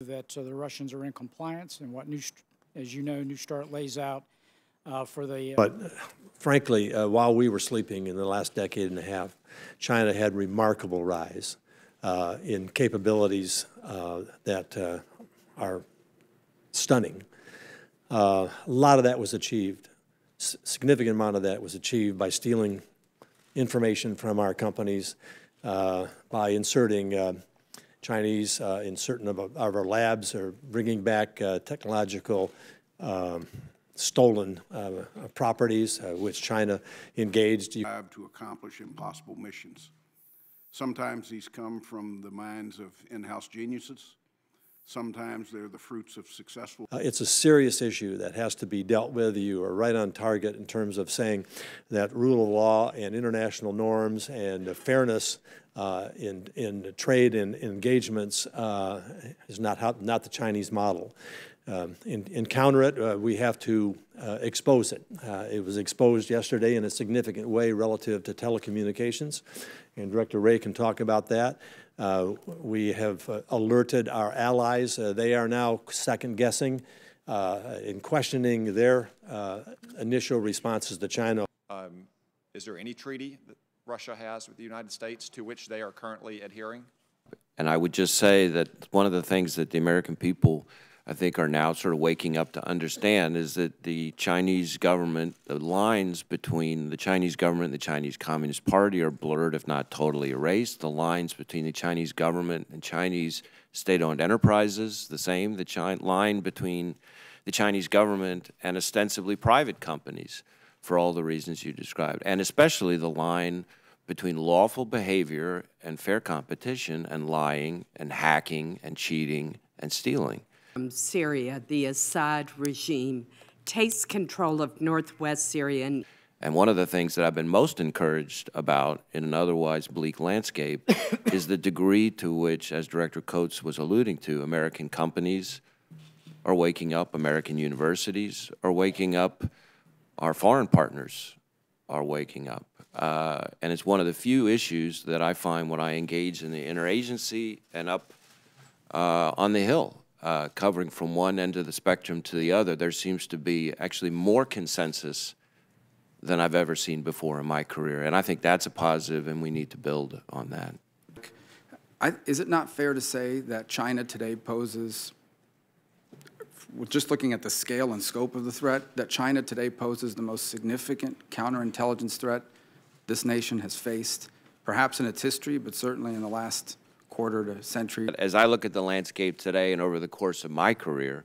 that the Russians are in compliance and what, as you know, New START lays out for the... But frankly, while we were sleeping in the last decade and a half, China had remarkable rise in capabilities that are stunning. A lot of that was achieved. Significant amount of that was achieved by stealing information from our companies, by inserting Chinese in certain of our labs, or bringing back technological stolen properties, which China engaged. To accomplish impossible missions. Sometimes these come from the minds of in-house geniuses. Sometimes they're the fruits of successful... It's a serious issue that has to be dealt with. You are right on target in terms of saying that rule of law and international norms and fairness in trade and engagements is not the Chinese model. In counter it, we have to expose it. It was exposed yesterday in a significant way relative to telecommunications, and Director Wray can talk about that. We have alerted our allies. They are now second-guessing in questioning their initial responses to China. Is there any treaty that Russia has with the United States to which they are currently adhering? And I would just say that one of the things that the American people, I think, are now sort of waking up to understand is that the Chinese government, the lines between the Chinese government and the Chinese Communist Party are blurred, if not totally erased. The lines between the Chinese government and Chinese state-owned enterprises, the same. The line between the Chinese government and ostensibly private companies, for all the reasons you described, and especially the line between lawful behavior and fair competition and lying and hacking and cheating and stealing. Syria, the Assad regime takes control of northwest Syria. And one of the things that I've been most encouraged about in an otherwise bleak landscape is the degree to which, as Director Coates was alluding to, American companies are waking up, American universities are waking up, our foreign partners are waking up. And it's one of the few issues that I find when I engage in the interagency and up on the Hill. Covering from one end of the spectrum to the other, there seems to be actually more consensus than I've ever seen before in my career. And I think that's a positive, and we need to build on that. Is it not fair to say that China today poses, just looking at the scale and scope of the threat, that China today poses the most significant counterintelligence threat this nation has faced, perhaps in its history, but certainly in the last quarter to century? As I look at the landscape today and over the course of my career,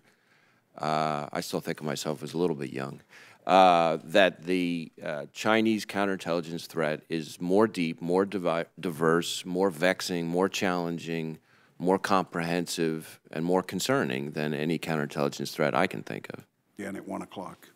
I still think of myself as a little bit young, that the Chinese counterintelligence threat is more deep, more diverse, more vexing, more challenging, more comprehensive, and more concerning than any counterintelligence threat I can think of. Again at 1 o'clock.